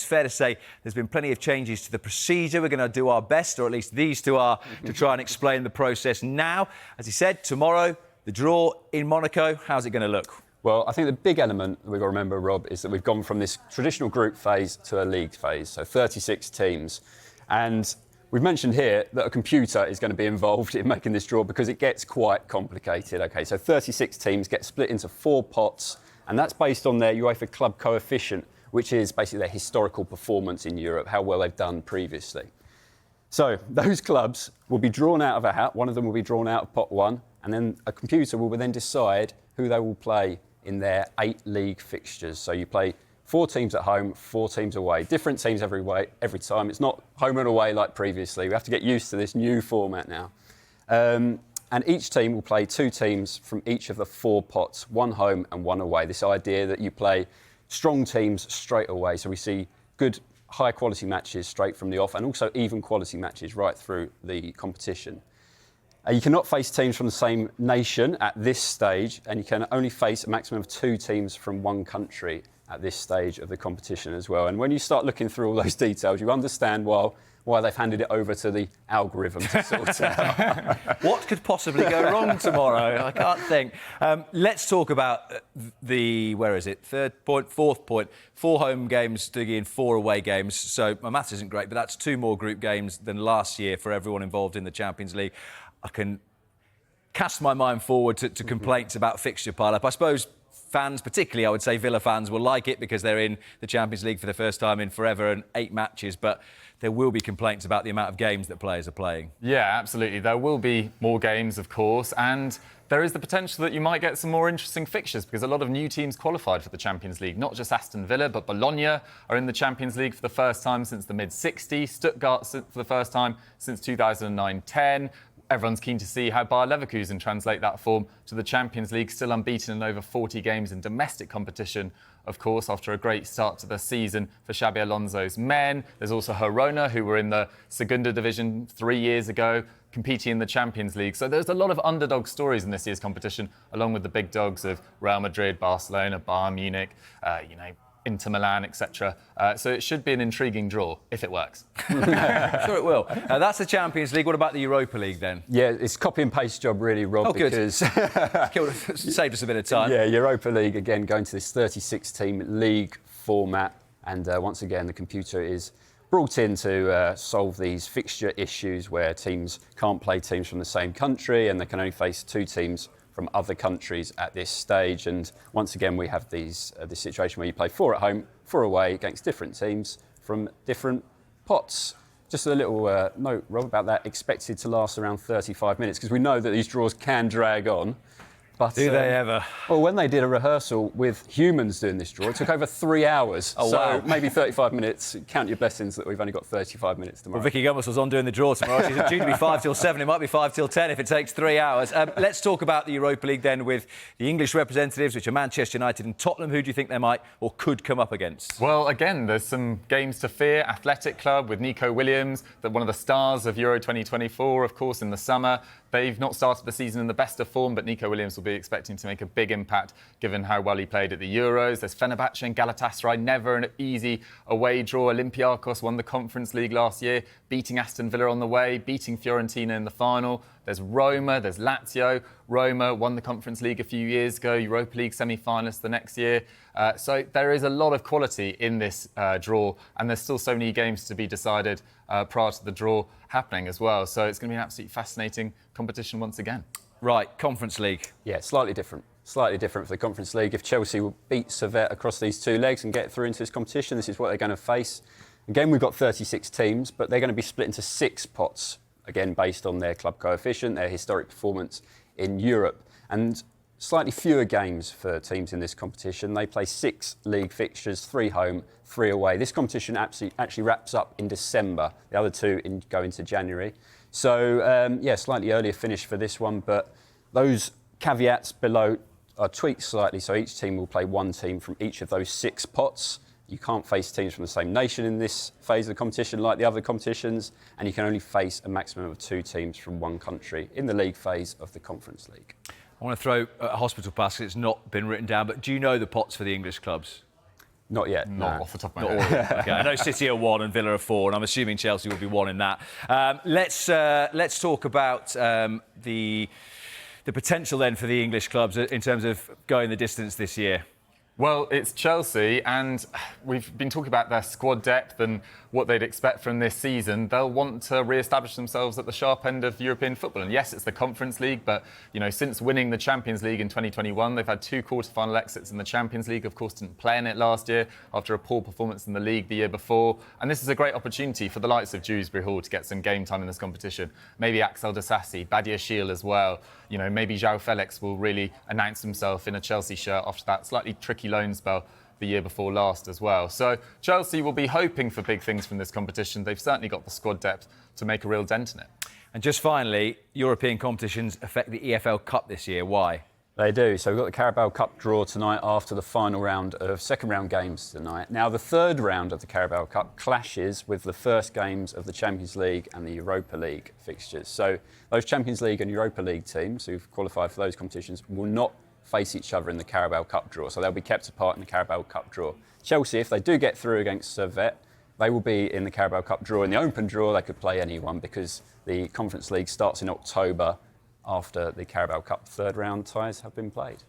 fair to say there's been plenty of changes to the procedure. We're going to do our best, or at least these two are, to try and explain the process now. As he said, tomorrow, the draw in Monaco. How's it going to look? Well, I think the big element that we've got to remember, Rob, is that we've gone from this traditional group phase to a league phase, so 36 teams. And we've mentioned here that a computer is going to be involved in making this draw because it gets quite complicated. OK, so 36 teams get split into 4 pots, and that's based on their UEFA Club coefficient, which is basically their historical performance in Europe, how well they've done previously. So those clubs will be drawn out of a hat. One of them will be drawn out of pot 1, and then a computer will then decide who they will play in their 8 league fixtures. So you play 4 teams at home, 4 teams away. Different teams every time. It's not home and away like previously. We have to get used to this new format now. And each team will play 2 teams from each of the 4 pots, 1 home and 1 away. This idea that you play strong teams straight away. So we see good, high-quality matches straight from the off, and also even quality matches right through the competition. You cannot face teams from the same nation at this stage, and you can only face a maximum of 2 teams from 1 country at this stage of the competition as well. And when you start looking through all those details, you understand why they've handed it over to the algorithm to sort out. What could possibly go wrong tomorrow? I can't think. Let's talk about the, where is it, 3rd point, 4th point. 4 home games, Dougie, and 4 away games. So my maths isn't great, but that's 2 more group games than last year for everyone involved in the Champions League. I can cast my mind forward to complaints about fixture pile-up. I suppose fans, particularly I would say Villa fans, will like it because they're in the Champions League for the first time in forever and 8 matches, but there will be complaints about the amount of games that players are playing. Yeah, absolutely. There will be more games, of course, and there is the potential that you might get some more interesting fixtures because a lot of new teams qualified for the Champions League. Not just Aston Villa, but Bologna are in the Champions League for the first time since the mid-'60s. Stuttgart for the first time since 2009-10. Everyone's keen to see how Bayer Leverkusen translate that form to the Champions League, still unbeaten in over 40 games in domestic competition, of course, after a great start to the season for Xabi Alonso's men. There's also Girona, who were in the Segunda Division 3 years ago, competing in the Champions League. So there's a lot of underdog stories in this year's competition, along with the big dogs of Real Madrid, Barcelona, Bayern Munich, Inter Milan, etc. So it should be an intriguing draw, if it works. I'm sure it will. That's the Champions League. What about the Europa League, then? Yeah, it's copy and paste job, really, Rob. Oh, good. Because saved us a bit of time. Yeah, Europa League, again, going to this 36-team league format. And once again, the computer is brought in to solve these fixture issues where teams can't play teams from the same country and they can only face 2 teams from other countries at this stage. And once again, we have this situation where you play 4 at home, 4 away against different teams from different pots. Just a little note, Rob, about that, expected to last around 35 minutes, because we know that these draws can drag on. But, do they ever? Well, when they did a rehearsal with humans doing this draw, it took over 3 hours. Oh, so wow. Maybe 35 minutes. Count your blessings that we've only got 35 minutes tomorrow. Well, Vicky Gummas was on doing the draw tomorrow. She's due to be 5 till 7. It might be 5 till 10 if it takes 3 hours. Let's talk about the Europa League then with the English representatives, which are Manchester United and Tottenham. Who do you think they might or could come up against? Well, again, there's some games to fear. Athletic Club with Nico Williams, one of the stars of Euro 2024, of course, in the summer. They've not started the season in the best of form, but Nico Williams will be expecting to make a big impact given how well he played at the Euros. There's Fenerbahce and Galatasaray, never an easy away draw. Olympiacos won the Conference League last year, beating Aston Villa on the way, beating Fiorentina in the final. There's Roma, there's Lazio. Roma won the Conference League a few years ago, Europa League semi-finalists the next year. So there is a lot of quality in this draw, and there's still so many games to be decided prior to the draw happening as well. So it's going to be an absolutely fascinating competition once again. Right, Conference League. Yeah, slightly different. Slightly different for the Conference League. If Chelsea will beat Servette across these 2 legs and get through into this competition, this is what they're going to face. Again, we've got 36 teams, but they're going to be split into 6 pots, again, based on their club coefficient, their historic performance in Europe. And slightly fewer games for teams in this competition. They play 6 league fixtures, 3 home, 3 away. This competition actually wraps up in December. The other 2 go into January. So, slightly earlier finish for this one, but those caveats below are tweaked slightly. So each team will play 1 team from each of those 6 pots. You can't face teams from the same nation in this phase of the competition like the other competitions, and you can only face a maximum of 2 teams from 1 country in the league phase of the Conference League. I want to throw a hospital pass, it's not been written down, but do you know the pots for the English clubs? Not yet. Not no. off the top of Not my all head. of them. Okay. I know City are 1 and Villa are 4, and I'm assuming Chelsea will be 1 in that. Let's talk about the potential then for the English clubs in terms of going the distance this year. Well, it's Chelsea, and we've been talking about their squad depth and what they'd expect from this season. They'll want to re-establish themselves at the sharp end of European football. And yes, it's the Conference League, but since winning the Champions League in 2021, they've had 2 quarter-final exits in the Champions League. Of course, didn't play in it last year after a poor performance in the league the year before. And this is a great opportunity for the likes of Dewsbury Hall to get some game time in this competition. Maybe Axel Disasi, Badiashile as well. Maybe João Felix will really announce himself in a Chelsea shirt after that slightly tricky loan spell the year before last as well. So Chelsea will be hoping for big things from this competition. They've certainly got the squad depth to make a real dent in it. And just finally, European competitions affect the EFL Cup this year. Why? They do. So we've got the Carabao Cup draw tonight after the final round of second round games tonight. Now the third round of the Carabao Cup clashes with the first games of the Champions League and the Europa League fixtures. So those Champions League and Europa League teams who've qualified for those competitions will not face each other in the Carabao Cup draw. So they'll be kept apart in the Carabao Cup draw. Chelsea, if they do get through against Servette, they will be in the Carabao Cup draw. In the open draw, they could play anyone because the Conference League starts in October after the Carabao Cup third round ties have been played.